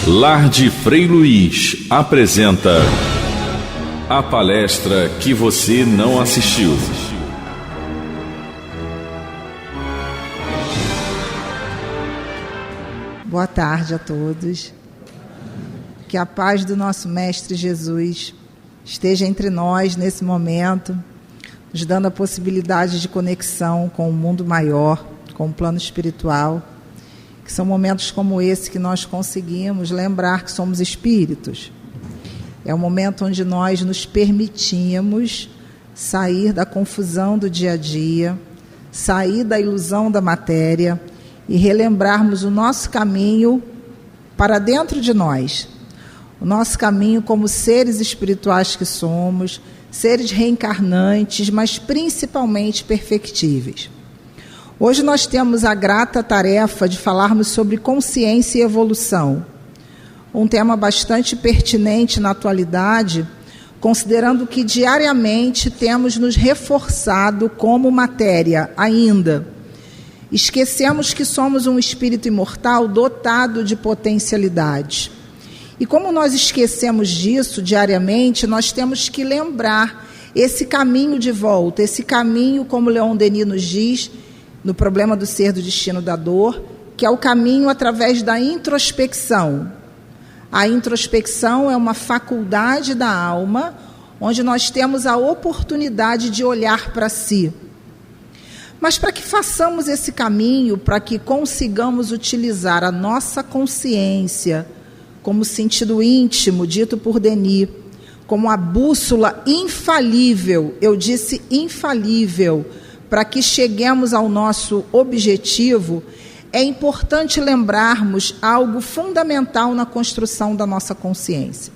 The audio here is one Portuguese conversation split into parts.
Lar de Frei Luiz apresenta a palestra que você não assistiu. Boa tarde a todos. Que a paz do nosso Mestre Jesus esteja entre nós nesse momento, nos dando a possibilidade de conexão com o mundo maior, com o plano espiritual, que são momentos como esse que nós conseguimos lembrar que somos espíritos. É um momento onde nós nos permitimos sair da confusão do dia a dia, sair da ilusão da matéria e relembrarmos o nosso caminho para dentro de nós, o nosso caminho como seres espirituais que somos, seres reencarnantes, mas principalmente perfectíveis. Hoje nós temos a grata tarefa de falarmos sobre consciência e evolução, um tema bastante pertinente na atualidade, considerando que diariamente temos nos reforçado como matéria ainda. Esquecemos que somos um espírito imortal dotado de potencialidades. E como nós esquecemos disso diariamente, nós temos que lembrar esse caminho de volta, esse caminho, como Leon Denis nos diz, no Problema do Ser, do Destino, da Dor, que é o caminho através da introspecção. A introspecção é uma faculdade da alma, onde nós temos a oportunidade de olhar para si. Mas para que façamos esse caminho, para que consigamos utilizar a nossa consciência como sentido íntimo, dito por Denis, como a bússola infalível, eu disse infalível, para que cheguemos ao nosso objetivo, é importante lembrarmos algo fundamental na construção da nossa consciência.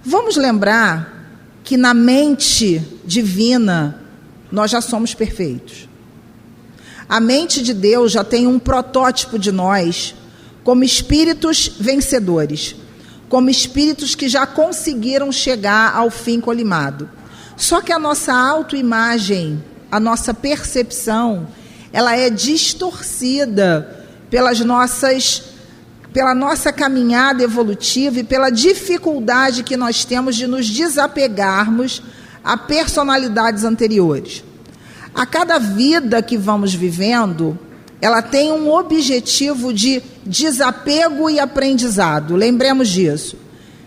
Vamos lembrar que na mente divina nós já somos perfeitos. A mente de Deus já tem um protótipo de nós como espíritos vencedores, como espíritos que já conseguiram chegar ao fim colimado. Só que a nossa autoimagem, a nossa percepção, ela é distorcida pela nossa caminhada evolutiva e pela dificuldade que nós temos de nos desapegarmos a personalidades anteriores. A cada vida que vamos vivendo, ela tem um objetivo de desapego e aprendizado. Lembremos disso.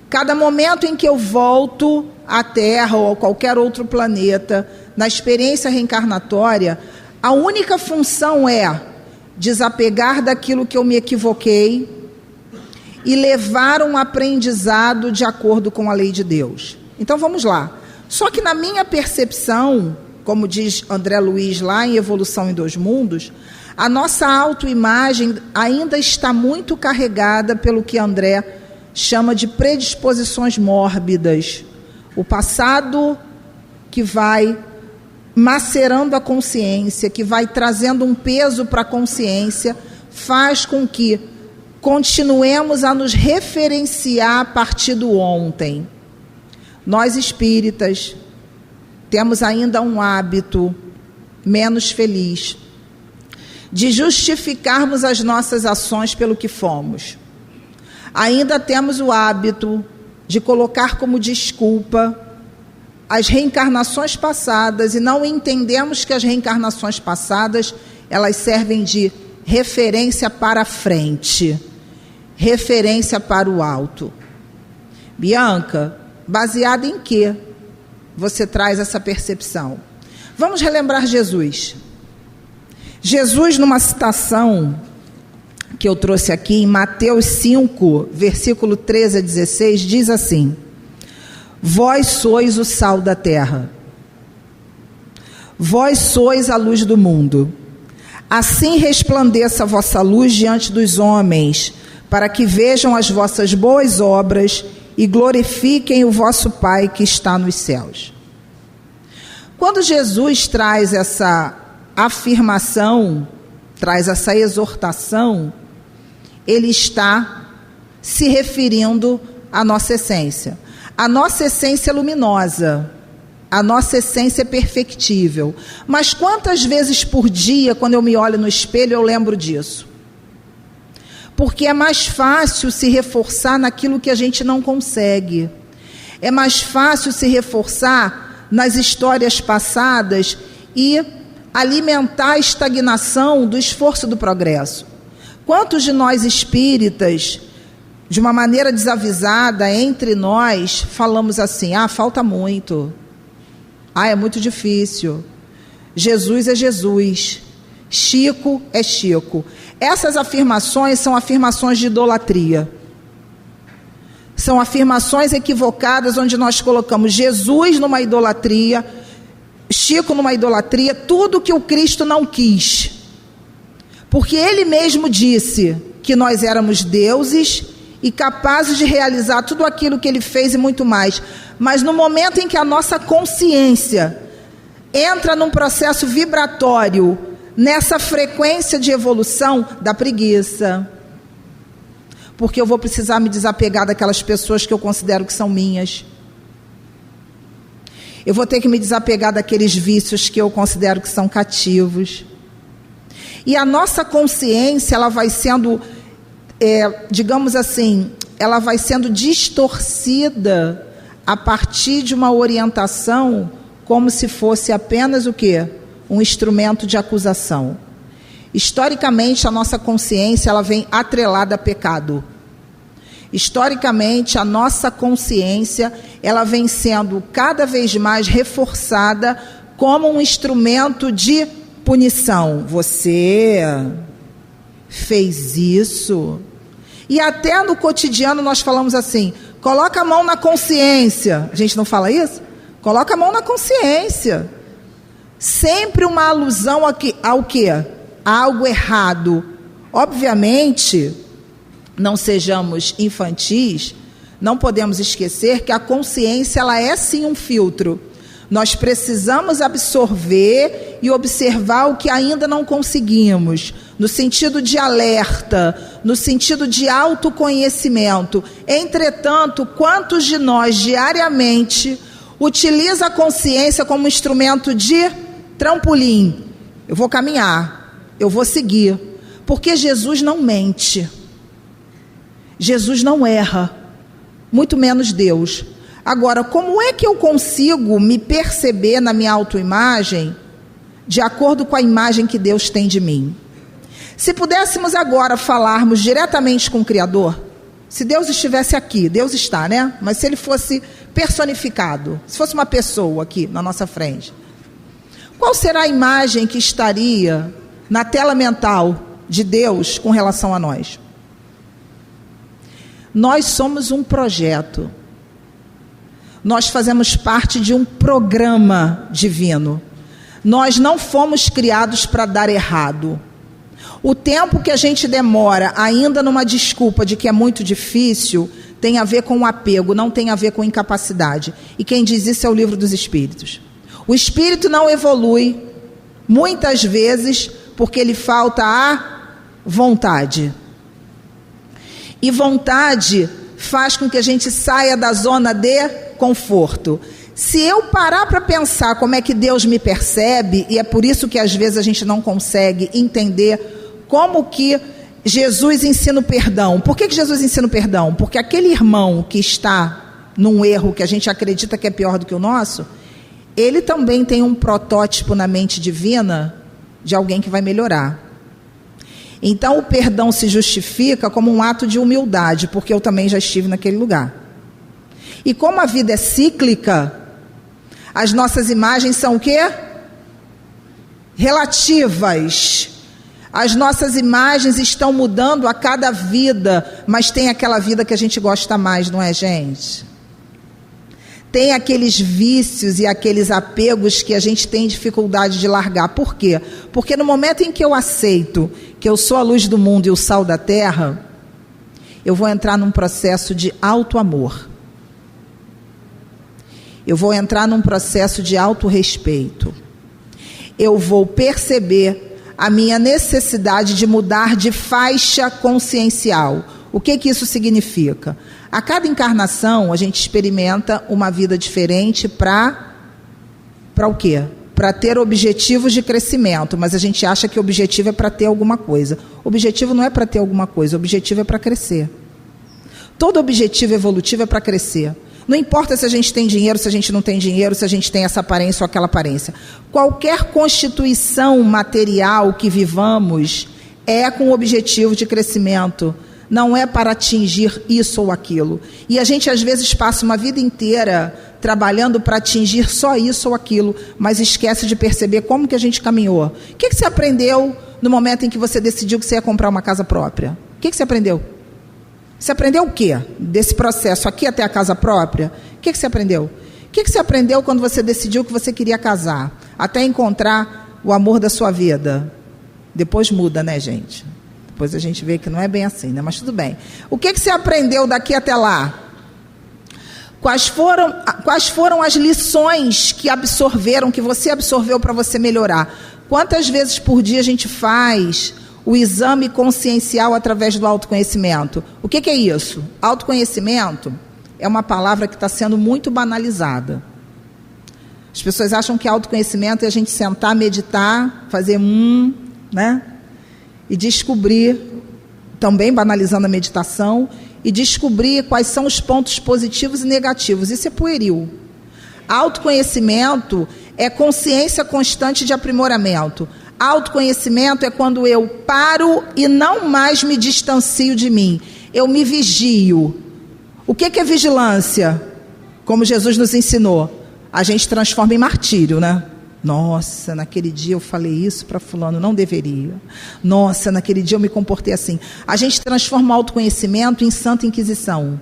Cada momento em que eu volto à Terra ou a qualquer outro planeta, na experiência reencarnatória, a única função é desapegar daquilo que eu me equivoquei e levar um aprendizado de acordo com a lei de Deus. Então vamos lá. Só que na minha percepção, como diz André Luiz lá em Evolução em Dois Mundos, a nossa autoimagem ainda está muito carregada pelo que André chama de predisposições mórbidas. O passado que vai macerando a consciência, que vai trazendo um peso para a consciência, faz com que continuemos a nos referenciar a partir do ontem. Nós espíritas temos ainda um hábito menos feliz de justificarmos as nossas ações pelo que fomos. Ainda temos o hábito de colocar como desculpa as reencarnações passadas e não entendemos que as reencarnações passadas, elas servem de referência para frente, referência para o alto. Bianca, baseada em que você traz essa percepção? Vamos relembrar Jesus. Jesus, numa citação que eu trouxe aqui em Mateus 5, versículo 13 a 16, diz assim: vós sois o sal da terra, vós sois a luz do mundo. Assim resplandeça a vossa luz diante dos homens, para que vejam as vossas boas obras e glorifiquem o vosso Pai que está nos céus. Quando Jesus traz essa afirmação, traz essa exortação, ele está se referindo à nossa essência. A nossa essência é luminosa, a nossa essência é perfectível. Mas quantas vezes por dia, quando eu me olho no espelho, eu lembro disso? Porque é mais fácil se reforçar naquilo que a gente não consegue. É mais fácil se reforçar nas histórias passadas e alimentar a estagnação do esforço do progresso. Quantos de nós espíritas, de uma maneira desavisada, entre nós, falamos assim: falta muito, é muito difícil, Jesus é Jesus, Chico é Chico. Essas afirmações são afirmações de idolatria. São afirmações equivocadas, onde nós colocamos Jesus numa idolatria, Chico numa idolatria, tudo que o Cristo não quis. Porque ele mesmo disse que nós éramos deuses e capazes de realizar tudo aquilo que ele fez e muito mais. Mas no momento em que a nossa consciência entra num processo vibratório, nessa frequência de evolução, da preguiça. Porque eu vou precisar me desapegar daquelas pessoas que eu considero que são minhas. Eu vou ter que me desapegar daqueles vícios que eu considero que são cativos. E a nossa consciência, ela vai sendo, digamos assim, ela vai sendo distorcida a partir de uma orientação como se fosse apenas o quê? Um instrumento de acusação. Historicamente, a nossa consciência, ela vem atrelada a pecado. Historicamente, a nossa consciência, ela vem sendo cada vez mais reforçada como um instrumento de punição. Você fez isso. E até no cotidiano nós falamos assim: coloca a mão na consciência. A gente não fala isso? Coloca a mão na consciência. Sempre uma alusão ao quê? A algo errado. Obviamente, não sejamos infantis, não podemos esquecer que a consciência, ela é sim um filtro. Nós precisamos absorver e observar o que ainda não conseguimos, no sentido de alerta, no sentido de autoconhecimento. Entretanto, quantos de nós diariamente utiliza a consciência como instrumento de trampolim? Eu vou caminhar, eu vou seguir, porque Jesus não mente, Jesus não erra, muito menos Deus. Agora, como é que eu consigo me perceber na minha autoimagem de acordo com a imagem que Deus tem de mim? Se pudéssemos agora falarmos diretamente com o Criador, se Deus estivesse aqui, Deus está, né? Mas se ele fosse personificado, se fosse uma pessoa aqui na nossa frente, qual será a imagem que estaria na tela mental de Deus com relação a nós? Nós somos um projeto. Nós fazemos parte de um programa divino. Nós não fomos criados para dar errado. O tempo que a gente demora ainda numa desculpa de que é muito difícil tem a ver com o apego, não tem a ver com incapacidade. E quem diz isso é o Livro dos Espíritos. O espírito não evolui, muitas vezes, porque lhe falta a vontade. E vontade faz com que a gente saia da zona de conforto. Se eu parar para pensar como é que Deus me percebe, e é por isso que às vezes a gente não consegue entender como que Jesus ensina o perdão. Por que Jesus ensina o perdão? Porque aquele irmão que está num erro que a gente acredita que é pior do que o nosso, ele também tem um protótipo na mente divina de alguém que vai melhorar. Então o perdão se justifica como um ato de humildade, porque eu também já estive naquele lugar. E como a vida é cíclica, as nossas imagens são o quê? Relativas. As nossas imagens estão mudando a cada vida, mas tem aquela vida que a gente gosta mais, não é, gente? Tem aqueles vícios e aqueles apegos que a gente tem dificuldade de largar. Por quê? Porque no momento em que eu aceito que eu sou a luz do mundo e o sal da terra, eu vou entrar num processo de auto-amor. Eu vou entrar num processo de autorrespeito. Eu vou perceber a minha necessidade de mudar de faixa consciencial. O que isso significa? A cada encarnação, a gente experimenta uma vida diferente para o quê? para ter objetivos de crescimento, mas a gente acha que o objetivo é para ter alguma coisa. O objetivo não é para ter alguma coisa, o objetivo é para crescer. Todo objetivo evolutivo é para crescer. Não importa se a gente tem dinheiro, se a gente não tem dinheiro, se a gente tem essa aparência ou aquela aparência. Qualquer constituição material que vivamos é com o objetivo de crescimento. Não é para atingir isso ou aquilo. E a gente às vezes passa uma vida inteira trabalhando para atingir só isso ou aquilo, mas esquece de perceber como que a gente caminhou. O que você aprendeu no momento em que você decidiu que você ia comprar uma casa própria? O que você aprendeu? Você aprendeu o quê? Desse processo aqui até a casa própria? O que você aprendeu? O que você aprendeu quando você decidiu que você queria casar? Até encontrar o amor da sua vida. Depois muda, né, gente? Depois a gente vê que não é bem assim, né? Mas tudo bem. O que você aprendeu daqui até lá? Quais foram as lições que você absorveu para você melhorar? Quantas vezes por dia a gente faz o exame consciencial através do autoconhecimento? O que é isso? Autoconhecimento é uma palavra que está sendo muito banalizada. As pessoas acham que autoconhecimento é a gente sentar, meditar, fazer né? E descobrir, também banalizando a meditação, e descobrir quais são os pontos positivos e negativos. Isso é pueril. Autoconhecimento é consciência constante de aprimoramento. Autoconhecimento é quando eu paro e não mais me distancio de mim. Eu me vigio. O que é vigilância? Como Jesus nos ensinou, a gente transforma em martírio, né? Nossa, naquele dia eu falei isso para fulano, não deveria. Nossa, naquele dia eu me comportei assim. A gente transforma o autoconhecimento em santa inquisição.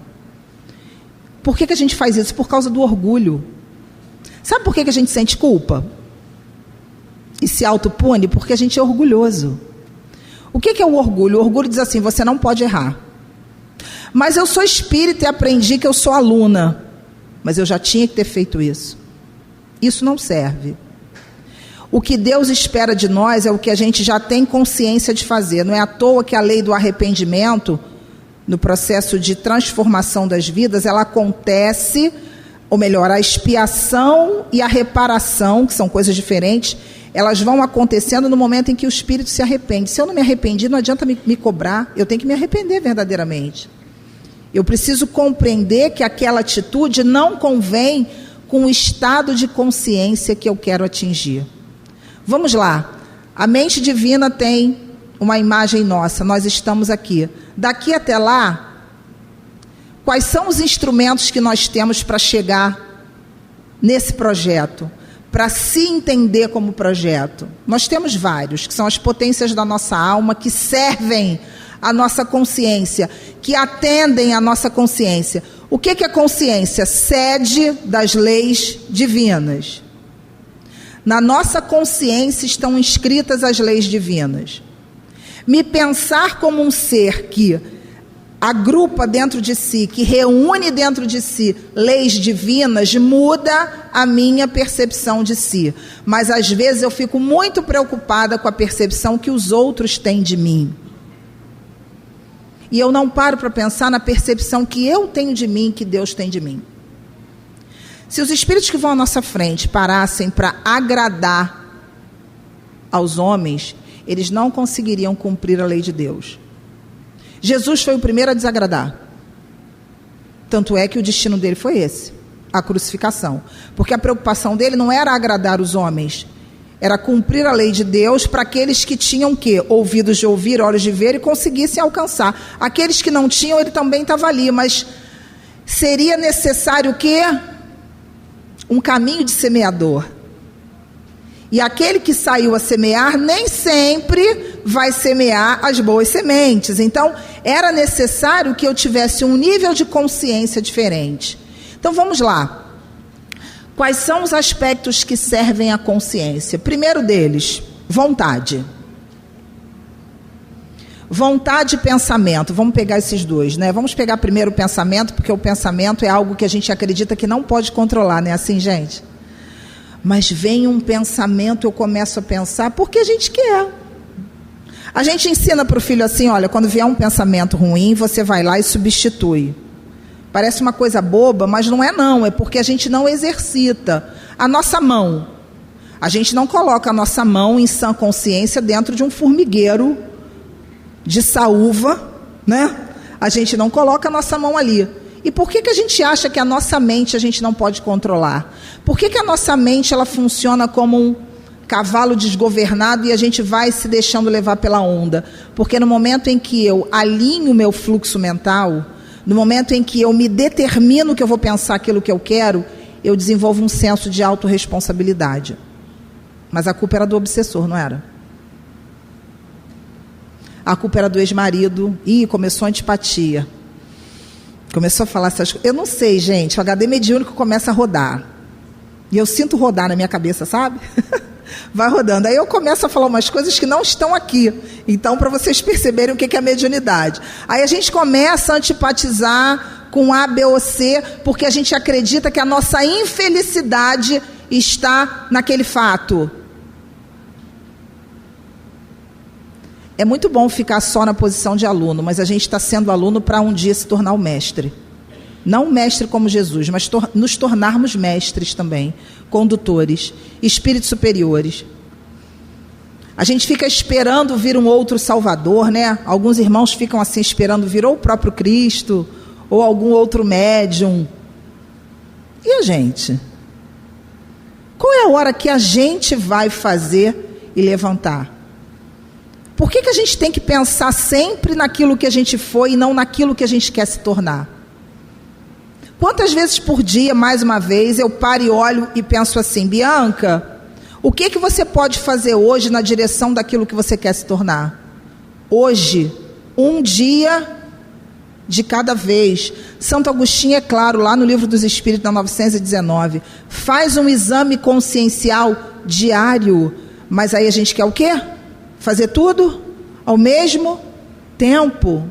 Por que a gente faz isso? Por causa do orgulho. Sabe por que a gente sente culpa? E se autopune? Porque a gente é orgulhoso. O que é o orgulho? O orgulho diz assim, você não pode errar. Mas eu sou espírita e aprendi que eu sou aluna. Mas eu já tinha que ter feito isso. Isso não serve. O que Deus espera de nós é o que a gente já tem consciência de fazer. Não é à toa que a lei do arrependimento, no processo de transformação das vidas, ela acontece, ou melhor, a expiação e a reparação, que são coisas diferentes, elas vão acontecendo no momento em que o espírito se arrepende. Se eu não me arrependi, não adianta me cobrar, eu tenho que me arrepender verdadeiramente. Eu preciso compreender que aquela atitude não convém com o estado de consciência que eu quero atingir. Vamos lá, a mente divina tem uma imagem nossa, nós estamos aqui. Daqui até lá, quais são os instrumentos que nós temos para chegar nesse projeto? Para se entender como projeto? Nós temos vários, que são as potências da nossa alma, que servem à nossa consciência, que atendem à nossa consciência. O que é consciência? Sede das leis divinas. Na nossa consciência estão inscritas as leis divinas. Me pensar como um ser que agrupa dentro de si, que reúne dentro de si leis divinas, muda a minha percepção de si. Mas às vezes eu fico muito preocupada com a percepção que os outros têm de mim. E eu não paro para pensar na percepção que eu tenho de mim, que Deus tem de mim. Se os espíritos que vão à nossa frente parassem para agradar aos homens, eles não conseguiriam cumprir a lei de Deus. Jesus foi o primeiro a desagradar. Tanto é que o destino dele foi esse, a crucificação. Porque a preocupação dele não era agradar os homens, era cumprir a lei de Deus para aqueles que tinham o quê? Ouvidos de ouvir, olhos de ver e conseguissem alcançar. Aqueles que não tinham, ele também estava ali, mas seria necessário o quê? Um caminho de semeador. E aquele que saiu a semear nem sempre vai semear as boas sementes. Então, era necessário que eu tivesse um nível de consciência diferente. Então, vamos lá. Quais são os aspectos que servem à consciência? Primeiro deles, vontade. Vontade e pensamento. Vamos pegar esses dois, né? Vamos pegar primeiro o pensamento, porque o pensamento é algo que a gente acredita que não pode controlar, né? Assim, gente? Mas vem um pensamento, eu começo a pensar porque a gente quer. A gente ensina para o filho assim, olha, quando vier um pensamento ruim, você vai lá e substitui. Parece uma coisa boba, mas não é não, é porque a gente não exercita a nossa mão. A gente não coloca a nossa mão em sã consciência dentro de um formigueiro de saúva, né? A gente não coloca a nossa mão ali. E por que a gente acha que a nossa mente a gente não pode controlar? Por que a nossa mente ela funciona como um cavalo desgovernado e a gente vai se deixando levar pela onda? Porque no momento em que eu alinho o meu fluxo mental, no momento em que eu me determino que eu vou pensar aquilo que eu quero, eu desenvolvo um senso de autorresponsabilidade. Mas a culpa era do obsessor, não era? A culpa era do ex-marido. Ih, começou a antipatia. Começou a falar essas coisas. Eu não sei, gente. O HD mediúnico começa a rodar. E eu sinto rodar na minha cabeça, sabe? Vai rodando. Aí eu começo a falar umas coisas que não estão aqui. Então, para vocês perceberem o que é a mediunidade. Aí a gente começa a antipatizar com A, B ou C, porque a gente acredita que a nossa infelicidade está naquele fato. É muito bom ficar só na posição de aluno, mas a gente está sendo aluno para um dia se tornar o mestre. Não mestre como Jesus, mas nos tornarmos mestres também, condutores, espíritos superiores. A gente fica esperando vir um outro Salvador, né? Alguns irmãos ficam assim esperando vir ou o próprio Cristo, ou algum outro médium. E a gente? Qual é a hora que a gente vai fazer e levantar? Por que a gente tem que pensar sempre naquilo que a gente foi e não naquilo que a gente quer se tornar? Quantas vezes por dia, mais uma vez, eu paro e olho e penso assim: Bianca, o que você pode fazer hoje na direção daquilo que você quer se tornar? Hoje, um dia de cada vez. Santo Agostinho, é claro, lá no Livro dos Espíritos, na 919, faz um exame consciencial diário. Mas aí a gente quer o quê? Fazer tudo ao mesmo tempo.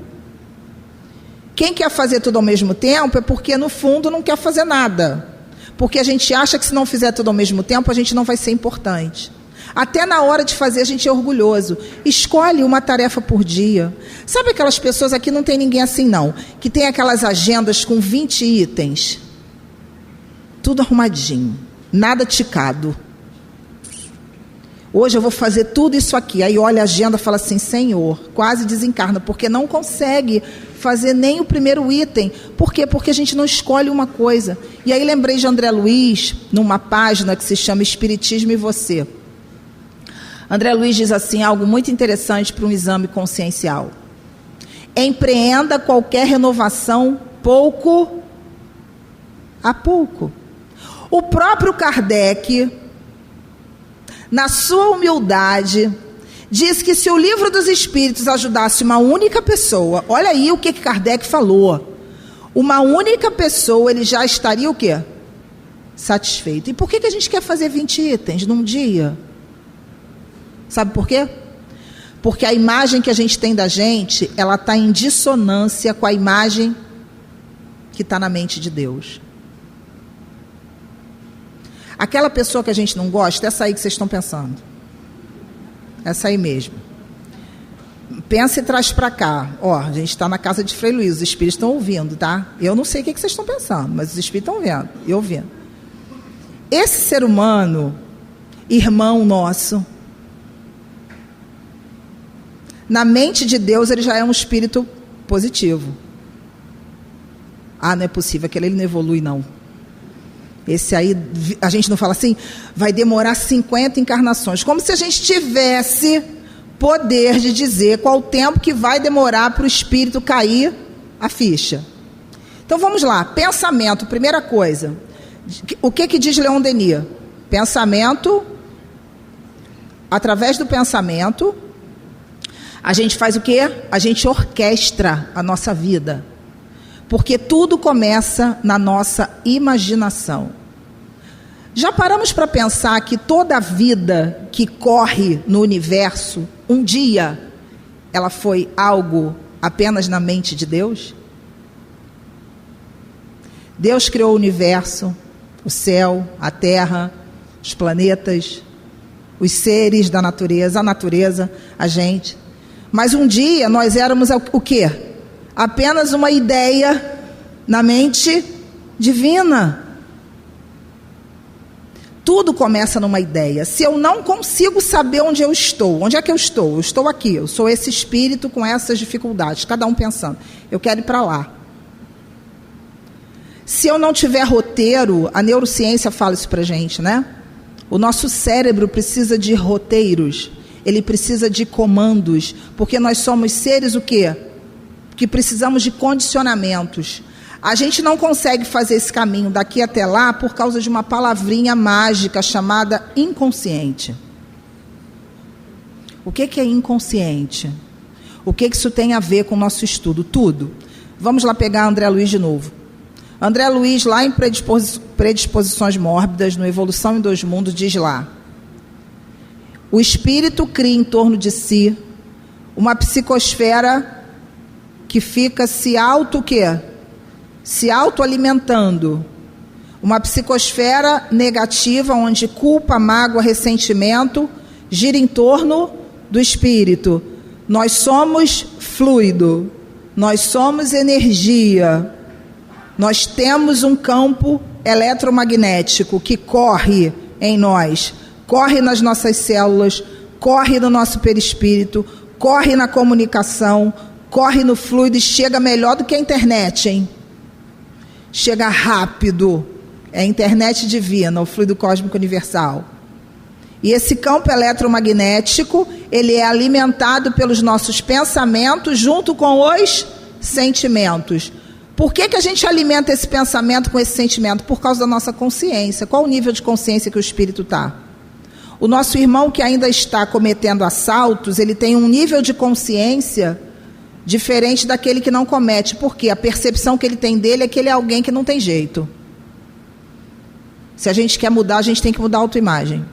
Quem quer fazer tudo ao mesmo tempo é porque, no fundo, não quer fazer nada. Porque a gente acha que se não fizer tudo ao mesmo tempo, a gente não vai ser importante. Até na hora de fazer, a gente é orgulhoso. Escolhe uma tarefa por dia. Sabe aquelas pessoas, aqui não tem ninguém assim não, que tem aquelas agendas com 20 itens. Tudo arrumadinho, nada ticado. Hoje eu vou fazer tudo isso aqui. Aí olha a agenda e fala assim: Senhor, quase desencarna, porque não consegue fazer nem o primeiro item. Por quê? Porque a gente não escolhe uma coisa. E aí lembrei de André Luiz, numa página que se chama Espiritismo e Você. André Luiz diz assim, algo muito interessante para um exame consciencial: empreenda qualquer renovação pouco a pouco. O próprio Kardec, na sua humildade, diz que se o Livro dos Espíritos ajudasse uma única pessoa, olha aí o que Kardec falou, uma única pessoa, ele já estaria o quê? Satisfeito. E por que a gente quer fazer 20 itens num dia? Sabe por quê? Porque a imagem que a gente tem da gente, ela está em dissonância com a imagem que está na mente de Deus. Aquela pessoa que a gente não gosta, essa aí que vocês estão pensando. Essa aí mesmo. Pensa e traz para cá. Ó, a gente está na casa de Frei Luiz, os espíritos estão ouvindo, tá? Eu não sei o que vocês estão pensando, mas os espíritos estão vendo, eu ouvindo. Esse ser humano, irmão nosso, na mente de Deus, ele já é um espírito positivo. Ah, não é possível, aquele ele não evolui, não. Esse aí, a gente não fala assim, vai demorar 50 encarnações. Como se a gente tivesse poder de dizer qual o tempo que vai demorar para o espírito cair a ficha. Então vamos lá, pensamento, primeira coisa. O que diz Leon Denis? Pensamento, através do pensamento, a gente faz o quê? A gente orquestra a nossa vida. Porque tudo começa na nossa imaginação. Já paramos para pensar que toda a vida que corre no universo, um dia, ela foi algo apenas na mente de Deus? Deus criou o universo, o céu, a terra, os planetas, os seres da natureza, a natureza, a gente. Mas um dia nós éramos o quê? Apenas uma ideia na mente divina. Tudo começa numa ideia. Se eu não consigo saber onde eu estou, onde é que eu estou? Eu estou aqui, eu sou esse espírito com essas dificuldades, cada um pensando, eu quero ir para lá. Se eu não tiver roteiro, a neurociência fala isso para a gente, né? O nosso cérebro precisa de roteiros, ele precisa de comandos, porque nós somos seres o quê? Que precisamos de condicionamentos. A gente não consegue fazer esse caminho daqui até lá por causa de uma palavrinha mágica chamada inconsciente. O que é inconsciente? O que isso tem a ver com o nosso estudo? Tudo. Vamos lá pegar André Luiz de novo. André Luiz, lá em Predisposições Mórbidas, no Evolução em Dois Mundos, diz lá: o espírito cria em torno de si uma psicosfera que fica se autoalimentando. Uma psicosfera negativa, onde culpa, mágoa, ressentimento gira em torno do espírito. Nós somos fluido, nós somos energia, nós temos um campo eletromagnético que corre em nós, corre nas nossas células, corre no nosso perispírito, corre na comunicação, corre no fluido e chega melhor do que a internet, hein? Chega rápido. É a internet divina, o fluido cósmico universal. E esse campo eletromagnético, ele é alimentado pelos nossos pensamentos junto com os sentimentos. Por que a gente alimenta esse pensamento com esse sentimento? Por causa da nossa consciência. Qual o nível de consciência que o espírito está? O nosso irmão que ainda está cometendo assaltos, ele tem um nível de consciência diferente daquele que não comete. Por quê? A percepção que ele tem dele é que ele é alguém que não tem jeito. Se a gente quer mudar, a gente tem que mudar a autoimagem.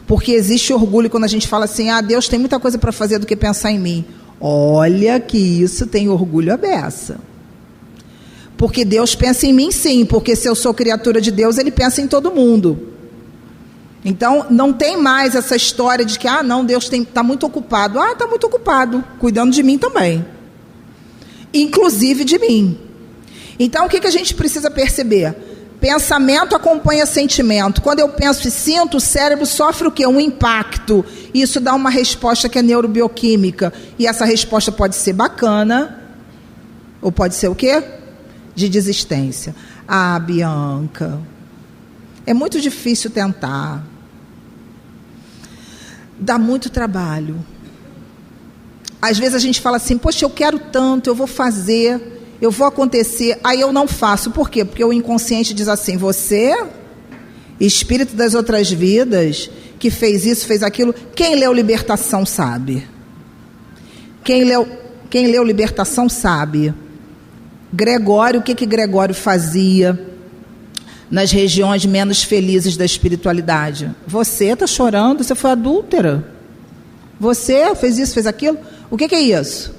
Porque existe orgulho quando a gente fala assim: ah, Deus tem muita coisa para fazer do que pensar em mim. Olha que isso tem orgulho à beça. Porque Deus pensa em mim sim, porque se eu sou criatura de Deus, Ele pensa em todo mundo. Então, não tem mais essa história de que, ah, não, Deus está muito ocupado. Ah, está muito ocupado, cuidando de mim também. Inclusive de mim. Então, o que a gente precisa perceber? Pensamento acompanha sentimento. Quando eu penso e sinto, o cérebro sofre o quê? Um impacto. Isso dá uma resposta que é neurobioquímica. E essa resposta pode ser bacana, ou pode ser o quê? De desistência. Ah, Bianca, é muito difícil tentar. Dá muito trabalho. Às vezes a gente fala assim: poxa, eu quero tanto, eu vou fazer, eu vou acontecer, aí eu não faço. Por quê? Porque o inconsciente diz assim: você, espírito das outras vidas, que fez isso, fez aquilo. Quem leu Libertação sabe. Quem leu Libertação sabe. Gregório, o que Gregório fazia nas regiões menos felizes da espiritualidade? Você está chorando, você foi adúltera. Você fez isso, fez aquilo. O que é isso?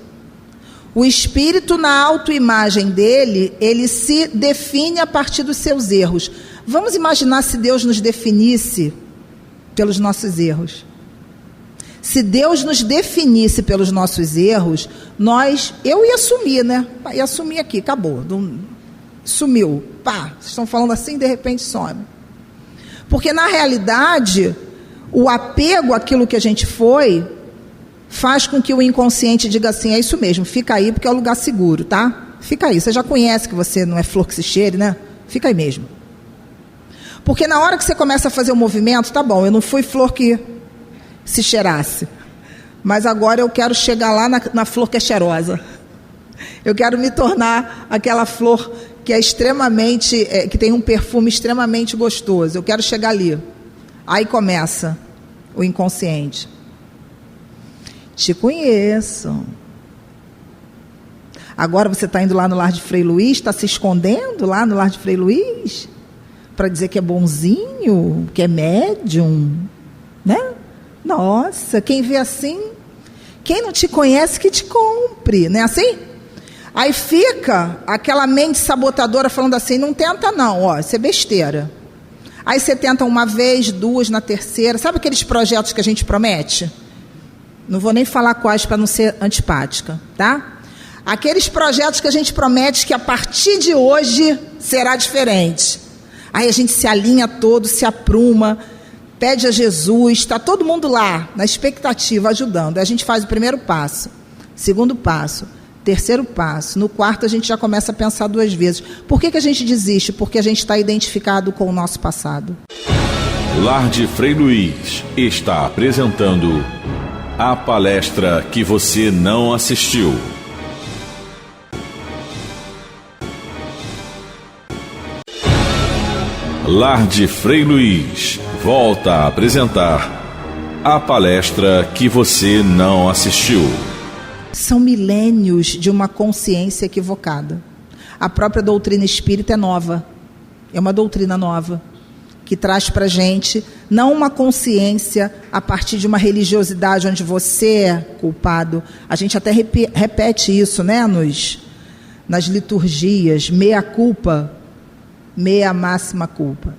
O espírito, na autoimagem dele, ele se define a partir dos seus erros. Vamos imaginar se Deus nos definisse pelos nossos erros. Se Deus nos definisse pelos nossos erros, eu ia sumir, né? Ia sumir aqui, acabou. Sumiu. Pá, vocês estão falando assim, de repente some. Porque, na realidade, o apego àquilo que a gente foi faz com que o inconsciente diga assim: é isso mesmo, fica aí porque é um lugar seguro, tá? Fica aí, você já conhece que você não é flor que se cheire, né? Fica aí mesmo. Porque na hora que você começa a fazer o movimento, tá bom, eu não fui flor que se cheirasse, mas agora eu quero chegar lá na flor que é cheirosa. Eu quero me tornar aquela flor que é extremamente, que tem um perfume extremamente gostoso. Eu quero chegar ali. Aí começa o inconsciente. Te conheço. Agora você está indo lá no lar de Frei Luís, está se escondendo lá no lar de Frei Luís, para dizer que é bonzinho, que é médium, né? Nossa, quem vê assim, quem não te conhece que te compre, não é assim? Aí fica aquela mente sabotadora falando assim: não tenta não, ó, isso é besteira. Aí você tenta uma vez, duas, na terceira. Sabe aqueles projetos que a gente promete? Não vou nem falar quais para não ser antipática, tá? Aqueles projetos que a gente promete que a partir de hoje será diferente. Aí a gente se alinha todo, se apruma, pede a Jesus, está todo mundo lá, na expectativa, ajudando. Aí a gente faz o primeiro passo, segundo passo, terceiro passo. No quarto a gente já começa a pensar 2 vezes. Por que a gente desiste? Porque a gente está identificado com o nosso passado. Lar de Frei Luiz está apresentando a palestra que você não assistiu. Lar de Frei Luiz volta a apresentar a palestra que você não assistiu. São milênios de uma consciência equivocada. A própria doutrina espírita é nova, é uma doutrina nova, que traz para a gente não uma consciência a partir de uma religiosidade onde você é culpado. A gente até repete isso, né, nas liturgias, meia culpa, meia máxima culpa.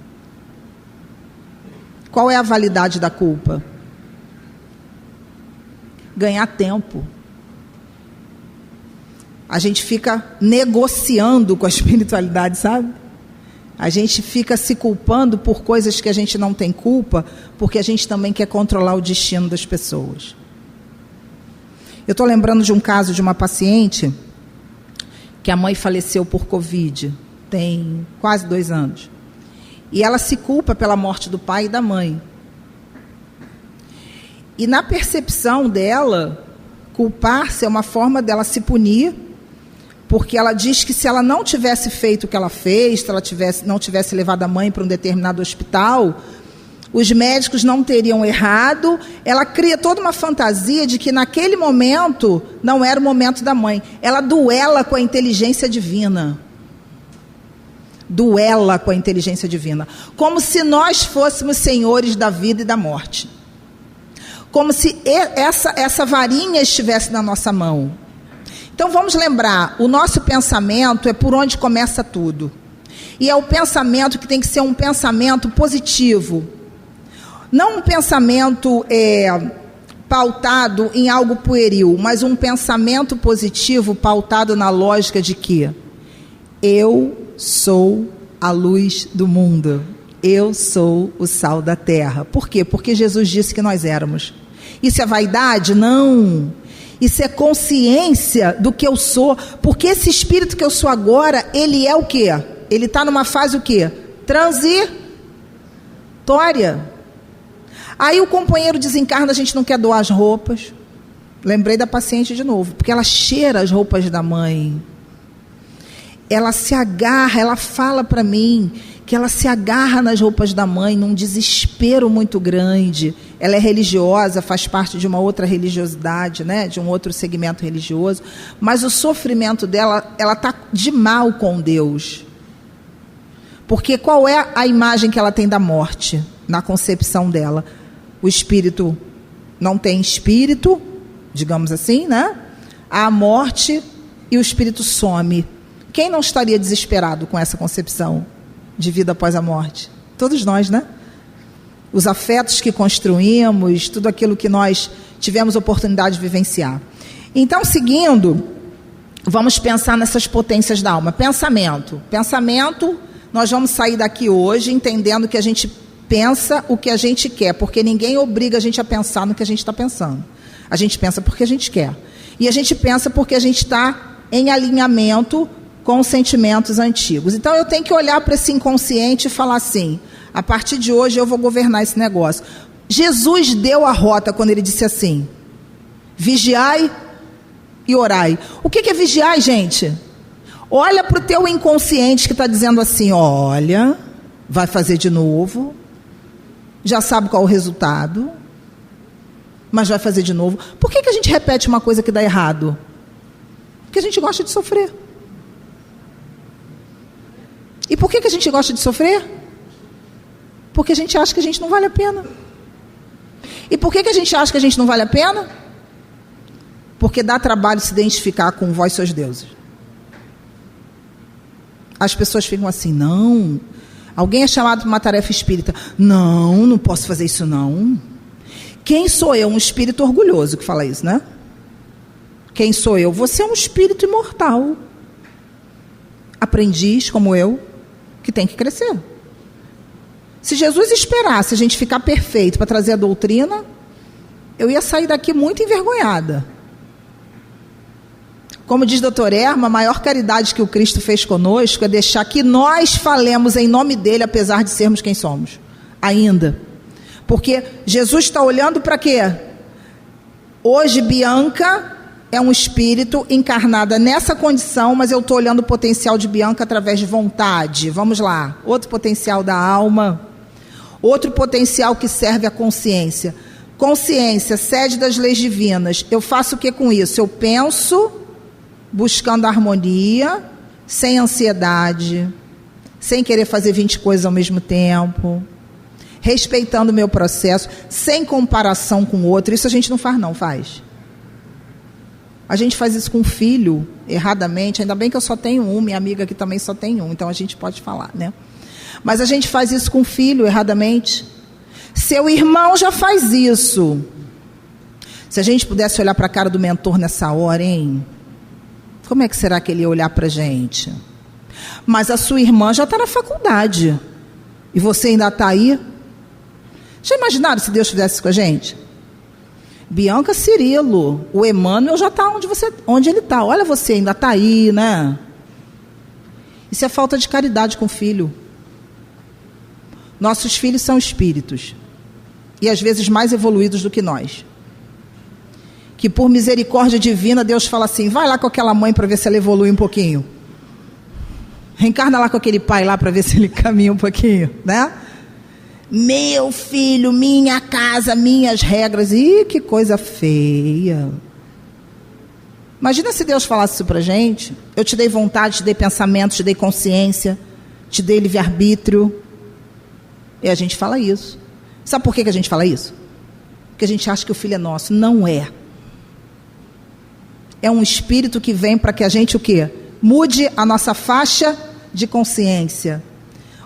Qual é a validade da culpa? Ganhar tempo. A gente fica negociando com a espiritualidade, sabe? A gente fica se culpando por coisas que a gente não tem culpa, porque a gente também quer controlar o destino das pessoas. Eu estou lembrando de um caso de uma paciente que a mãe faleceu por Covid, tem quase 2 anos. E ela se culpa pela morte do pai e da mãe. E na percepção dela, culpar-se é uma forma dela se punir, porque ela diz que se ela não tivesse feito o que ela fez, se ela não tivesse levado a mãe para um determinado hospital, os médicos não teriam errado. Ela cria toda uma fantasia de que naquele momento não era o momento da mãe. Ela duela com a inteligência divina. Duela com a inteligência divina. Como se nós fôssemos senhores da vida e da morte. Como se essa varinha estivesse na nossa mão. Então vamos lembrar, o nosso pensamento é por onde começa tudo. E é o pensamento que tem que ser um pensamento positivo. Não um pensamento pautado em algo pueril, mas um pensamento positivo pautado na lógica de que eu sou a luz do mundo. Eu sou o sal da terra. Por quê? Porque Jesus disse que nós éramos. Isso é vaidade? Não. Isso é consciência do que eu sou, porque esse espírito que eu sou agora, ele é o quê? Ele está numa fase o quê? Transitória. Aí o companheiro desencarna, a gente não quer doar as roupas. Lembrei da paciente de novo, porque ela cheira as roupas da mãe. Ela se agarra, ela fala para mim que ela se agarra nas roupas da mãe num desespero muito grande. Ela é religiosa, faz parte de uma outra religiosidade, né? De um outro segmento religioso, mas o sofrimento dela, ela está de mal com Deus. Porque qual é a imagem que ela tem da morte na concepção dela? O espírito não tem espírito, digamos assim, né? Há a morte e o espírito some. Quem não estaria desesperado com essa concepção de vida após a morte? Todos nós, né? Os afetos que construímos, tudo aquilo que nós tivemos oportunidade de vivenciar. Então, seguindo, vamos pensar nessas potências da alma. Pensamento, nós vamos sair daqui hoje entendendo que a gente pensa o que a gente quer, porque ninguém obriga a gente a pensar no que a gente está pensando. A gente pensa porque a gente quer. E a gente pensa porque a gente está em alinhamento com sentimentos antigos. Então eu tenho que olhar para esse inconsciente e falar assim: a partir de hoje eu vou governar esse negócio. Jesus deu a rota quando ele disse assim: vigiai e orai. O que é vigiar, gente? Olha para o teu inconsciente que está dizendo assim: olha, vai fazer de novo, já sabe qual é o resultado, mas vai fazer de novo. Por que a gente repete uma coisa que dá errado? Porque a gente gosta de sofrer. E por que a gente gosta de sofrer? Porque a gente acha que a gente não vale a pena. E por que a gente acha que a gente não vale a pena? Porque dá trabalho se identificar com vós sois deuses. As pessoas ficam assim: não. Alguém é chamado para uma tarefa espírita. Não, não posso fazer isso não. Quem sou eu? Um espírito orgulhoso que fala isso, né? Quem sou eu? Você é um espírito imortal. Aprendiz como eu, que tem que crescer. Se Jesus esperasse a gente ficar perfeito para trazer a doutrina, eu ia sair daqui muito envergonhada. Como diz Dr. Erma, a maior caridade que o Cristo fez conosco é deixar que nós falemos em nome dele, apesar de sermos quem somos, ainda. Porque Jesus está olhando para quê? Hoje Bianca é um espírito encarnada nessa condição, mas eu estou olhando o potencial de Bianca através de vontade. Vamos lá, outro potencial da alma, outro potencial que serve à consciência. Consciência, sede das leis divinas. Eu faço o que com isso? Eu penso buscando harmonia, sem ansiedade, sem querer fazer 20 coisas ao mesmo tempo, respeitando o meu processo, sem comparação com o outro. Isso a gente não faz, não, faz. A gente faz isso com o filho, erradamente. Ainda bem que eu só tenho um, minha amiga aqui também só tem um, então a gente pode falar, né? Mas a gente faz isso com o filho, erradamente. Seu irmão já faz isso. Se a gente pudesse olhar para a cara do mentor nessa hora, hein? Como é que será que ele ia olhar para a gente? Mas a sua irmã já está na faculdade. E você ainda está aí? Já imaginaram se Deus fizesse isso com a gente? Bianca Cirilo, o Emmanuel já está onde ele está. Olha, você ainda está aí, né? Isso é falta de caridade com o filho. Nossos filhos são espíritos. E às vezes mais evoluídos do que nós. Que por misericórdia divina Deus fala assim, vai lá com aquela mãe para ver se ela evolui um pouquinho. Reencarna lá com aquele pai lá para ver se ele caminha um pouquinho, né? Meu filho, minha casa, minhas regras. Ih, que coisa feia. Imagina se Deus falasse isso pra gente. Eu te dei vontade, te dei pensamento, te dei consciência, te dei livre-arbítrio. E a gente fala isso. Sabe por que a gente fala isso? Porque a gente acha que o filho é nosso. Não é. É um espírito que vem para que a gente o quê? Mude a nossa faixa de consciência.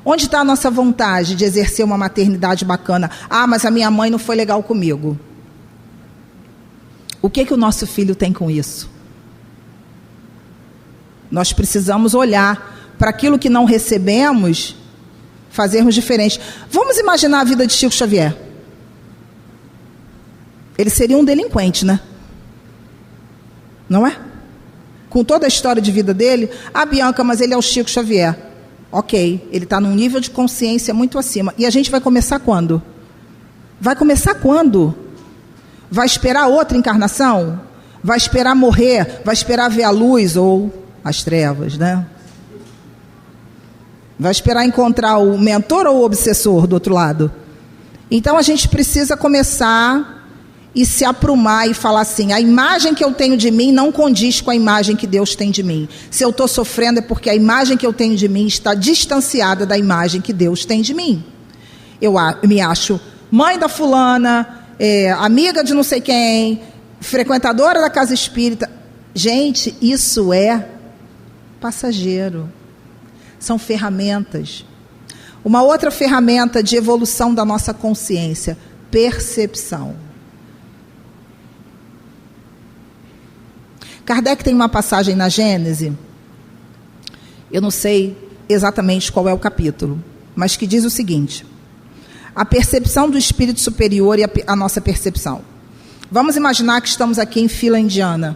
Onde está a nossa vontade de exercer uma maternidade bacana? Ah, mas a minha mãe não foi legal comigo. O que o nosso filho tem com isso? Nós precisamos olhar para aquilo que não recebemos, fazermos diferente. Vamos imaginar a vida de Chico Xavier. Ele seria um delinquente, né? Não é? Com toda a história de vida dele, Bianca, mas ele é o Chico Xavier. Ok, ele está num nível de consciência muito acima. E a gente vai começar quando? Vai começar quando? Vai esperar outra encarnação? Vai esperar morrer? Vai esperar ver a luz ou as trevas, né? Vai esperar encontrar o mentor ou o obsessor do outro lado? Então a gente precisa começar e se aprumar e falar assim, a imagem que eu tenho de mim não condiz com a imagem que Deus tem de mim. Se eu estou sofrendo é porque a imagem que eu tenho de mim está distanciada da imagem que Deus tem de mim. Eu me acho mãe da fulana, amiga de não sei quem, frequentadora da casa espírita. Gente, isso é passageiro. São ferramentas. Uma outra ferramenta de evolução da nossa consciência, percepção. Kardec tem uma passagem na Gênese, eu não sei exatamente qual é o capítulo, mas que diz o seguinte: a percepção do espírito superior e a nossa percepção. Vamos imaginar que estamos aqui em fila indiana.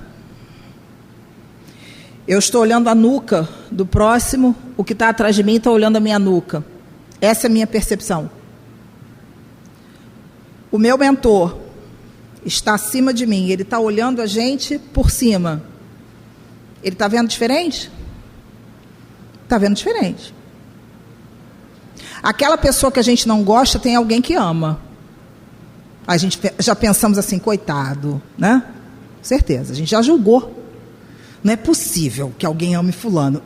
Eu estou olhando a nuca do próximo, o que está atrás de mim está olhando a minha nuca. Essa é a minha percepção. O meu mentor está acima de mim, ele está olhando a gente por cima. Ele está vendo diferente? Está vendo diferente. Aquela pessoa que a gente não gosta tem alguém que ama. A gente já pensamos assim, coitado, né? Certeza, a gente já julgou. Não é possível que alguém ame fulano.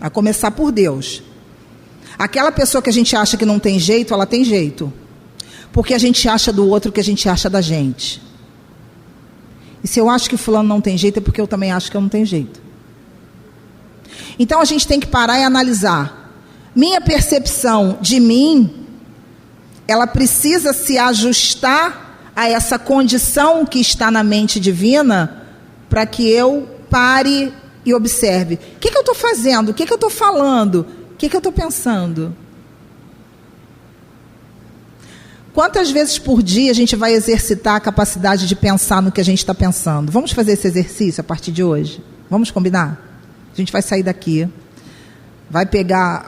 A começar por Deus. Aquela pessoa que a gente acha que não tem jeito, ela tem jeito. Porque a gente acha do outro o que a gente acha da gente. E se eu acho que fulano não tem jeito, é porque eu também acho que eu não tenho jeito. Então a gente tem que parar e analisar. Minha percepção de mim, ela precisa se ajustar a essa condição que está na mente divina, para que eu pare e observe. O que eu estou fazendo? O que eu estou falando? O que eu estou pensando? Quantas vezes por dia a gente vai exercitar a capacidade de pensar no que a gente está pensando? Vamos fazer esse exercício a partir de hoje? Vamos combinar? A gente vai sair daqui, vai pegar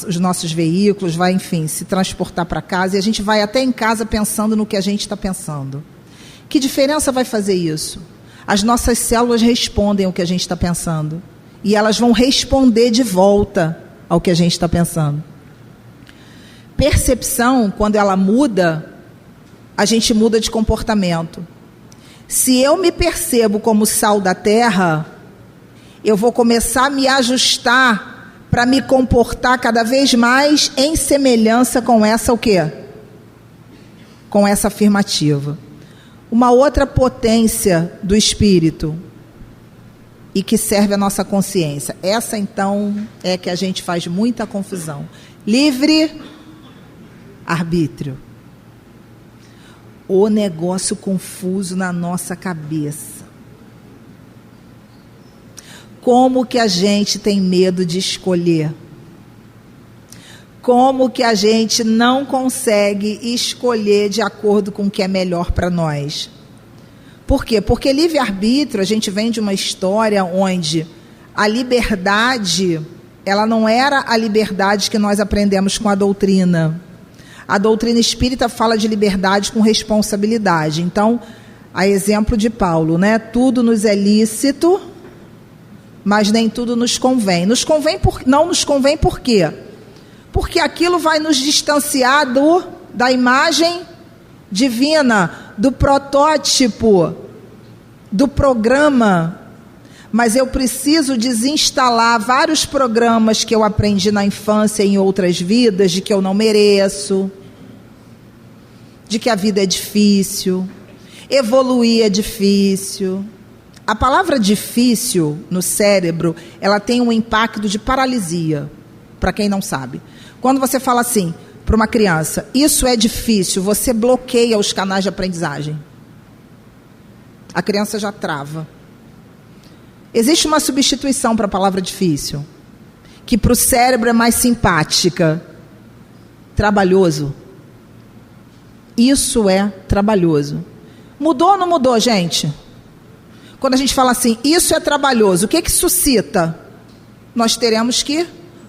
os nossos veículos, vai, enfim, se transportar para casa, e a gente vai até em casa pensando no que a gente está pensando. Que diferença vai fazer isso? As nossas células respondem ao que a gente está pensando. E elas vão responder de volta ao que a gente está pensando. Percepção, quando ela muda, a gente muda de comportamento. Se eu me percebo como sal da terra, eu vou começar a me ajustar para me comportar cada vez mais em semelhança com essa o quê? Com essa afirmativa. Uma outra potência do espírito e que serve a nossa consciência. Essa, então, é que a gente faz muita confusão. Livre-arbítrio. O negócio confuso na nossa cabeça. Como que a gente tem medo de escolher? Como que a gente não consegue escolher de acordo com o que é melhor para nós? Por quê? Porque livre-arbítrio, a gente vem de uma história onde a liberdade, ela não era a liberdade que nós aprendemos com a doutrina. A doutrina espírita fala de liberdade com responsabilidade. Então, a exemplo de Paulo, né? Tudo nos é lícito, mas nem tudo nos convém. Não nos convém por quê? Porque aquilo vai nos distanciar da imagem divina, do protótipo, do programa. Mas eu preciso desinstalar vários programas que eu aprendi na infância e em outras vidas, de que eu não mereço, de que a vida é difícil, evoluir é difícil. A palavra difícil no cérebro, ela tem um impacto de paralisia, para quem não sabe. Quando você fala assim para uma criança, isso é difícil, você bloqueia os canais de aprendizagem. A criança já trava. Existe uma substituição para a palavra difícil, que para o cérebro é mais simpática. Trabalhoso. Isso é trabalhoso. Mudou ou não mudou, gente? Quando a gente fala assim, isso é trabalhoso, o que que suscita? Nós teremos que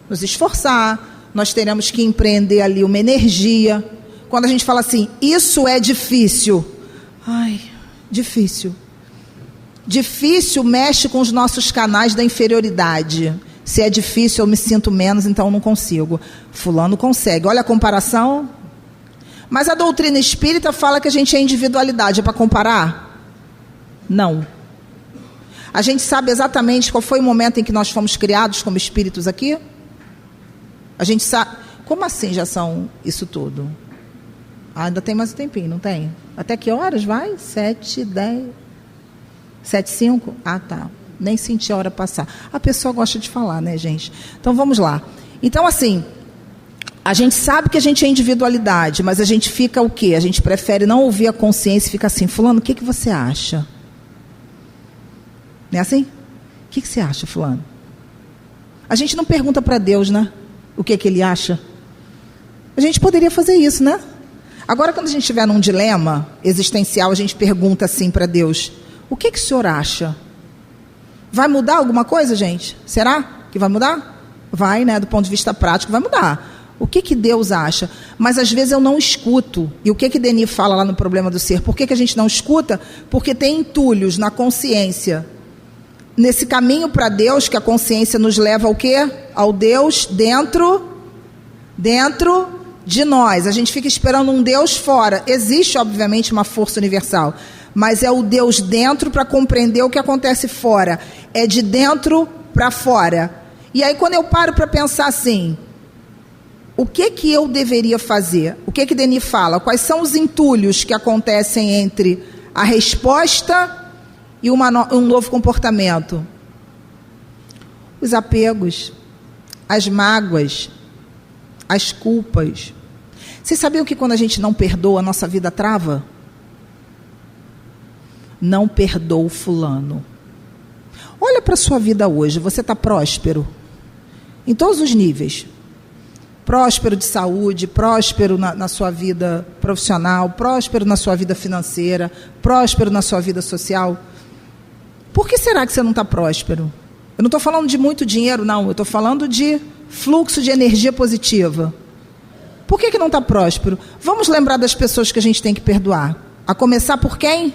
nos esforçar, nós teremos que empreender ali uma energia. Quando a gente fala assim, isso é difícil. Ai, difícil. Difícil mexe com os nossos canais da inferioridade. Se é difícil, eu me sinto menos, então eu não consigo. Fulano consegue. Olha a comparação. Mas a doutrina espírita fala que a gente é individualidade. É para comparar? Não. A gente sabe exatamente qual foi o momento em que nós fomos criados como espíritos aqui? A gente sabe. Como assim já são isso tudo? Ainda tem mais um tempinho, não tem? Até que horas vai? 7h10. 7h05? Ah, tá. Nem senti a hora passar. A pessoa gosta de falar, né, gente? Então, vamos lá. Então, assim, a gente sabe que a gente é individualidade, mas a gente fica o quê? A gente prefere não ouvir a consciência e fica assim, fulano, o que que você acha? Não é assim? O que que você acha, fulano? A gente não pergunta para Deus, né? O que que ele acha? A gente poderia fazer isso, né? Agora, quando a gente estiver num dilema existencial, a gente pergunta assim para Deus, o que que o senhor acha? Vai mudar alguma coisa, gente? Será que vai mudar? Vai, né? Do ponto de vista prático, vai mudar. O que que Deus acha? Mas às vezes eu não escuto. E o que que Denis fala lá no Problema do Ser? Por que que a gente não escuta? Porque tem entulhos na consciência. Nesse caminho para Deus, que a consciência nos leva ao quê? Ao Deus dentro de nós. A gente fica esperando um Deus fora. Existe, obviamente, uma força universal. Mas é o Deus dentro para compreender o que acontece fora. É de dentro para fora. E aí, quando eu paro para pensar assim, o que que eu deveria fazer? O que que Denis fala? Quais são os entulhos que acontecem entre a resposta e um novo comportamento? Os apegos, as mágoas, as culpas. Vocês sabiam que quando a gente não perdoa, a nossa vida trava? Não perdoa o fulano. Olha para a sua vida hoje, você está próspero? Em todos os níveis. próspero de saúde, próspero na sua vida profissional, próspero na sua vida financeira, próspero na sua vida social. Por que será que você não está próspero? Eu não estou falando de muito dinheiro, não. Eu estou falando de fluxo de energia positiva. Por que não está próspero? Vamos lembrar das pessoas que a gente tem que perdoar. A começar por quem?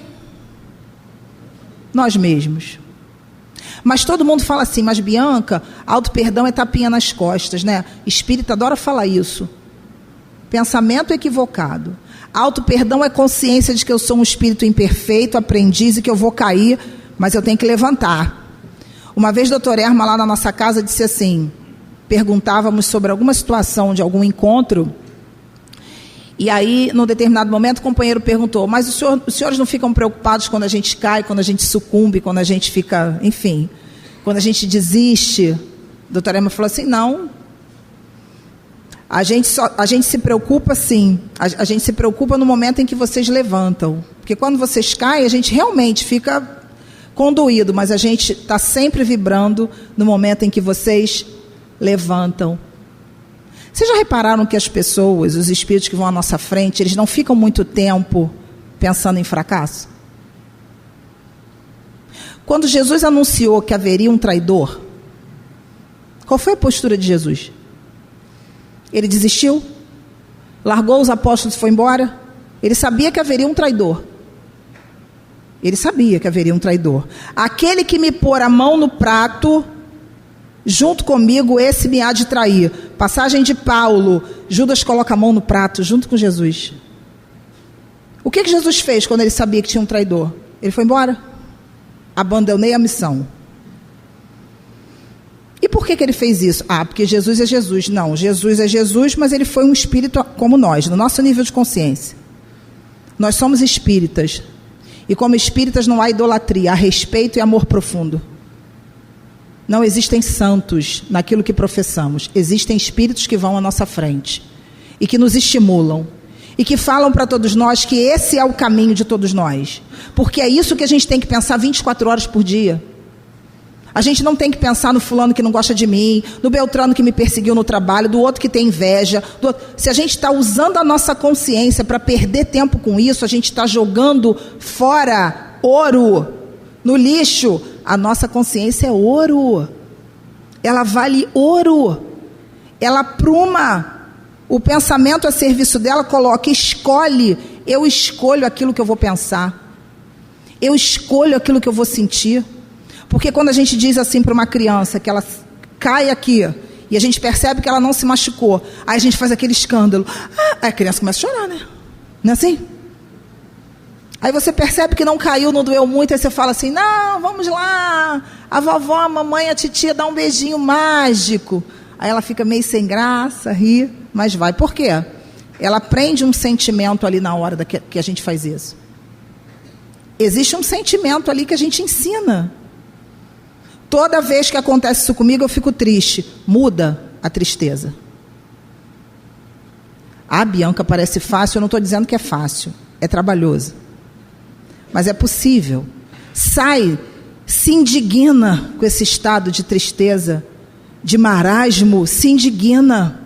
Nós mesmos. Mas todo mundo fala assim, mas Bianca, auto-perdão é tapinha nas costas, né? Espírita adora falar isso. Pensamento equivocado. Auto-perdão é consciência de que eu sou um espírito imperfeito, aprendiz e que eu vou cair, mas eu tenho que levantar. Uma vez, doutor Erma, lá na nossa casa, disse assim, perguntávamos sobre alguma situação de algum encontro, e aí, num determinado momento, o companheiro perguntou, mas os senhores não ficam preocupados quando a gente cai, quando a gente sucumbe, quando a gente fica, enfim, quando a gente desiste? A doutora Erma falou assim, não. A gente se preocupa sim, a gente se preocupa no momento em que vocês levantam. Porque quando vocês caem, a gente realmente fica conduído, mas a gente está sempre vibrando no momento em que vocês levantam. Vocês já repararam que as pessoas, os espíritos que vão à nossa frente, eles não ficam muito tempo pensando em fracasso? Quando Jesus anunciou que haveria um traidor, qual foi a postura de Jesus? Ele desistiu? Largou os apóstolos e foi embora? Ele sabia que haveria um traidor. Ele sabia que haveria um traidor. Aquele que me pôr a mão no prato, junto comigo, esse me há de trair. Passagem de Paulo, Judas coloca a mão no prato, junto com Jesus. O que Jesus fez quando ele sabia que tinha um traidor? Ele foi embora. Abandonei a missão. E por que ele fez isso? Porque Jesus é Jesus. Não, Jesus é Jesus, mas ele foi um espírito como nós, no nosso nível de consciência. Nós somos espíritas. E como espíritas não há idolatria, há respeito e amor profundo. Não existem santos naquilo que professamos. Existem espíritos que vão à nossa frente e que nos estimulam e que falam para todos nós que esse é o caminho de todos nós. Porque é isso que a gente tem que pensar 24 horas por dia. A gente não tem que pensar no fulano que não gosta de mim, no Beltrano que me perseguiu no trabalho, do outro que tem inveja. Se a gente está usando a nossa consciência para perder tempo com isso, a gente está jogando fora ouro, no lixo. A nossa consciência é ouro. Ela vale ouro. Ela apruma. O pensamento a serviço dela coloca, escolhe. Eu escolho aquilo que eu vou pensar. Eu escolho aquilo que eu vou sentir. Porque quando a gente diz assim para uma criança que ela cai aqui e a gente percebe que ela não se machucou, aí a gente faz aquele escândalo. Aí a criança começa a chorar, né? Não é assim? Aí você percebe que não caiu, não doeu muito, aí você fala assim, não, vamos lá, a vovó, a mamãe, a titia dá um beijinho mágico. Aí ela fica meio sem graça, ri, mas vai. Por quê? Ela aprende um sentimento ali na hora que a gente faz isso. Existe um sentimento ali que a gente ensina. Toda vez que acontece isso comigo, eu fico triste. Muda a tristeza. Bianca, parece fácil, eu não estou dizendo que é fácil, é trabalhoso. Mas é possível. Sai, se indigna com esse estado de tristeza, de marasmo, se indigna.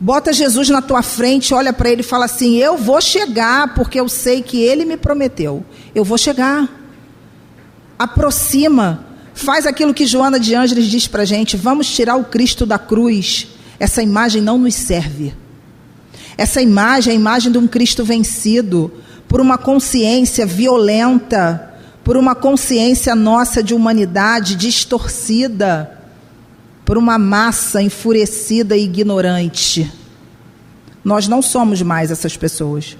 Bota Jesus na tua frente, olha para ele e fala assim, eu vou chegar, porque eu sei que ele me prometeu. Eu vou chegar. Aproxima, faz aquilo que Joana de Ângeles diz para a gente, vamos tirar o Cristo da cruz. Essa imagem não nos serve. Essa imagem é a imagem de um Cristo vencido, por uma consciência violenta, por uma consciência nossa de humanidade distorcida, por uma massa enfurecida e ignorante. Nós não somos mais essas pessoas.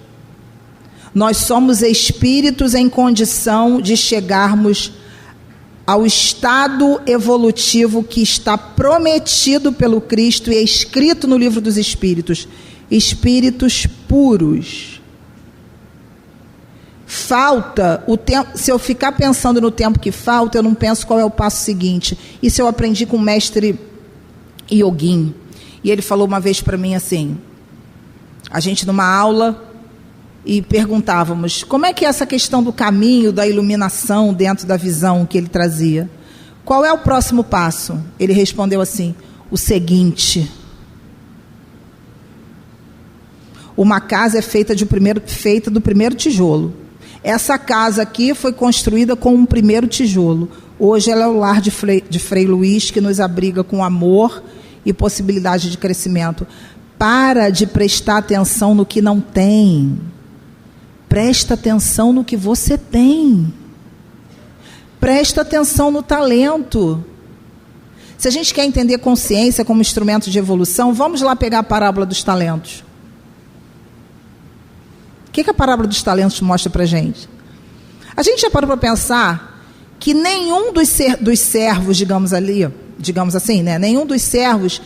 Nós somos espíritos em condição de chegarmos ao estado evolutivo que está prometido pelo Cristo e é escrito no livro dos Espíritos. Espíritos puros. Falta o tempo. Se eu ficar pensando no tempo que falta, eu não penso qual é o passo seguinte. Isso eu aprendi com o mestre Yogin. E ele falou uma vez para mim assim, a gente numa aula, e perguntávamos, como é que é essa questão do caminho, da iluminação dentro da visão que ele trazia? Qual é o próximo passo? Ele respondeu assim, o seguinte. Uma casa é feita do primeiro tijolo. Essa casa aqui foi construída com um primeiro tijolo. Hoje ela é o lar de Frei Luís, que nos abriga com amor e possibilidade de crescimento. Para de prestar atenção no que não tem. Presta atenção no que você tem. Presta atenção no talento. Se a gente quer entender consciência como instrumento de evolução, vamos lá pegar a parábola dos talentos. O que a parábola dos talentos mostra para a gente? A gente já parou para pensar que nenhum dos servos, digamos assim, né? Nenhum dos servos,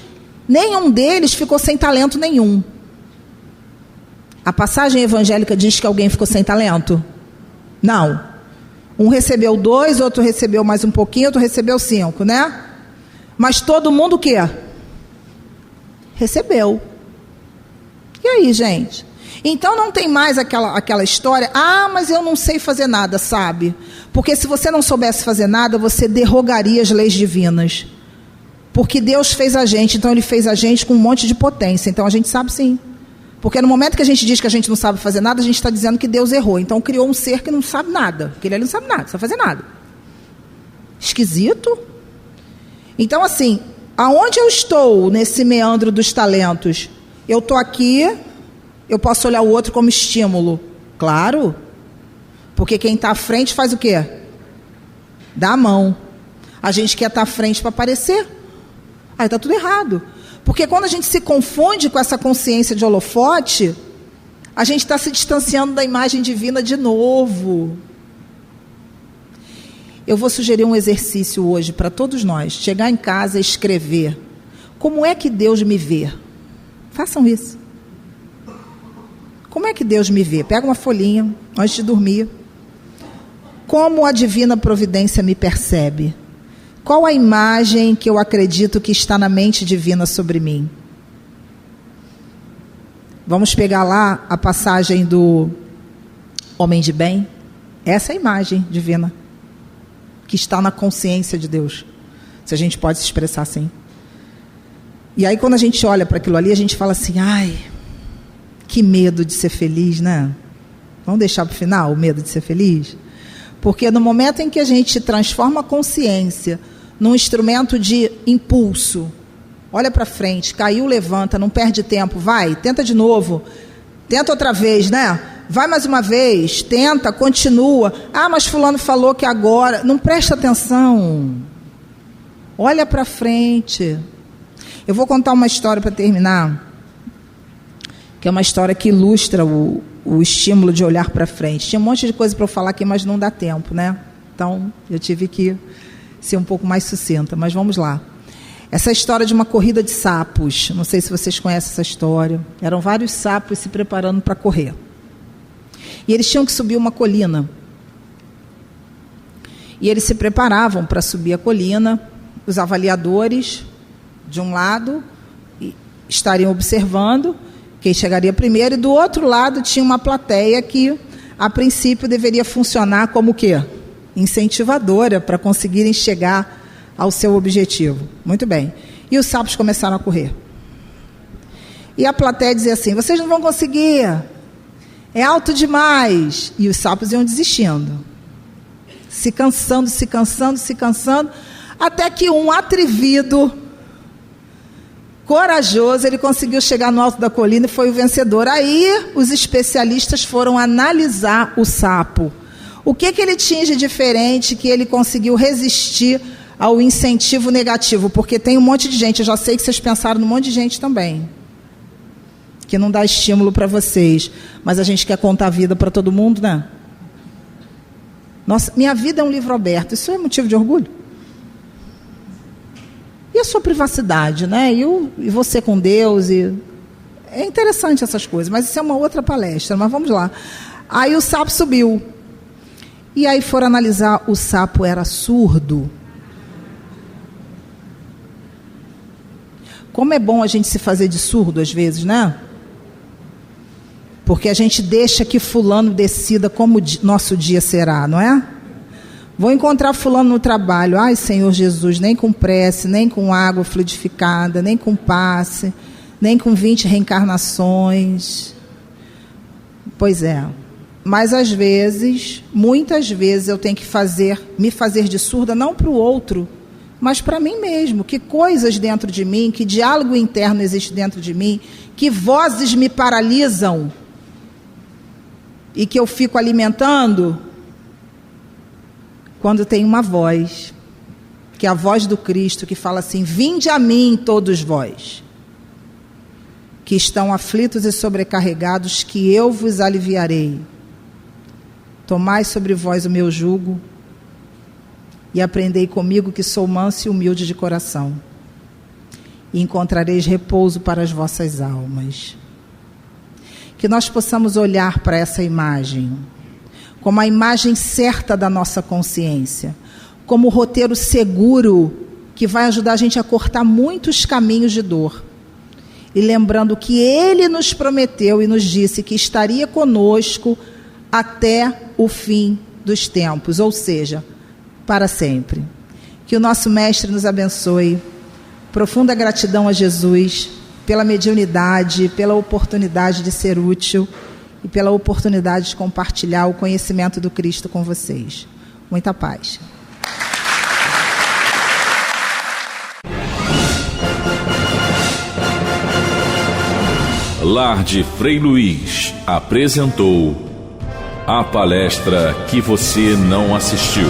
nenhum deles ficou sem talento nenhum. A passagem evangélica diz que alguém ficou sem talento? Não. Um recebeu 2, outro recebeu mais um pouquinho, outro recebeu 5, né? Mas todo mundo o quê? Recebeu. E aí, gente? Então não tem mais aquela história, mas eu não sei fazer nada, sabe? Porque se você não soubesse fazer nada, você derrogaria as leis divinas. Porque Deus fez a gente, então Ele fez a gente com um monte de potência, então a gente sabe sim. Porque no momento que a gente diz que a gente não sabe fazer nada, a gente está dizendo que Deus errou. Então criou um ser que não sabe nada, que ele não sabe nada, não sabe fazer nada. Esquisito. Então assim, aonde eu estou nesse meandro dos talentos? Eu estou aqui... Eu posso olhar o outro como estímulo? Claro. Porque quem está à frente faz o quê? Dá a mão. A gente quer estar à frente para aparecer. Aí está tudo errado. Porque quando a gente se confunde com essa consciência de holofote, a gente está se distanciando da imagem divina de novo. Eu vou sugerir um exercício hoje para todos nós. Chegar em casa e escrever. Como é que Deus me vê? Façam isso. Como é que Deus me vê? Pega uma folhinha antes de dormir. Como a divina providência me percebe? Qual a imagem que eu acredito que está na mente divina sobre mim? Vamos pegar lá a passagem do homem de bem. Essa é a imagem divina que está na consciência de Deus, se a gente pode se expressar assim. E aí quando a gente olha para aquilo ali, a gente fala assim, que medo de ser feliz, né? Vamos deixar para o final o medo de ser feliz? Porque no momento em que a gente transforma a consciência num instrumento de impulso, olha para frente, caiu, levanta, não perde tempo, vai, tenta de novo, tenta outra vez, né? Vai mais uma vez, tenta, continua. Mas fulano falou que agora... Não presta atenção. Olha para frente. Eu vou contar uma história para terminar, que é uma história que ilustra o estímulo de olhar para frente. Tinha um monte de coisa para eu falar aqui, mas não dá tempo, né? Então, eu tive que ser um pouco mais sucinta, mas vamos lá. Essa história de uma corrida de sapos, não sei se vocês conhecem essa história. Eram vários sapos se preparando para correr. E eles tinham que subir uma colina. E eles se preparavam para subir a colina. Os avaliadores, de um lado, estariam observando quem chegaria primeiro, e do outro lado tinha uma plateia que, a princípio, deveria funcionar como o quê? Incentivadora para conseguirem chegar ao seu objetivo. Muito bem. E os sapos começaram a correr. E a plateia dizia assim, vocês não vão conseguir, é alto demais. E os sapos iam desistindo. Se cansando, até que um atrevido, corajoso, ele conseguiu chegar no alto da colina e foi o vencedor. Aí os especialistas foram analisar o sapo. O que ele tinha de diferente que ele conseguiu resistir ao incentivo negativo? Porque tem um monte de gente, eu já sei que vocês pensaram num monte de gente também, que não dá estímulo para vocês, mas a gente quer contar a vida para todo mundo, né? Nossa, minha vida é um livro aberto, isso é motivo de orgulho? E a sua privacidade, né? E você com Deus. É interessante essas coisas, mas isso é uma outra palestra. Mas vamos lá. Aí o sapo subiu. E aí foram analisar, o sapo era surdo. Como é bom a gente se fazer de surdo às vezes, né? Porque a gente deixa que fulano decida como nosso dia será, não é? Vou encontrar fulano no trabalho. Ai, Senhor Jesus, nem com prece, nem com água fluidificada, nem com passe, nem com 20 reencarnações. Pois é. Mas às vezes, muitas vezes, eu tenho que me fazer de surda não para o outro, mas para mim mesmo. Que coisas dentro de mim, que diálogo interno existe dentro de mim, que vozes me paralisam e que eu fico alimentando quando tem uma voz, que é a voz do Cristo, que fala assim: vinde a mim todos vós, que estão aflitos e sobrecarregados, que eu vos aliviarei. Tomai sobre vós o meu jugo e aprendei comigo, que sou manso e humilde de coração, e encontrareis repouso para as vossas almas. Que nós possamos olhar para essa imagem como a imagem certa da nossa consciência, como o roteiro seguro que vai ajudar a gente a cortar muitos caminhos de dor. E lembrando que Ele nos prometeu e nos disse que estaria conosco até o fim dos tempos, ou seja, para sempre. Que o nosso Mestre nos abençoe. Profunda gratidão a Jesus pela mediunidade, pela oportunidade de ser útil e pela oportunidade de compartilhar o conhecimento do Cristo com vocês. Muita paz. Lar de Frei Luiz apresentou a palestra que você não assistiu.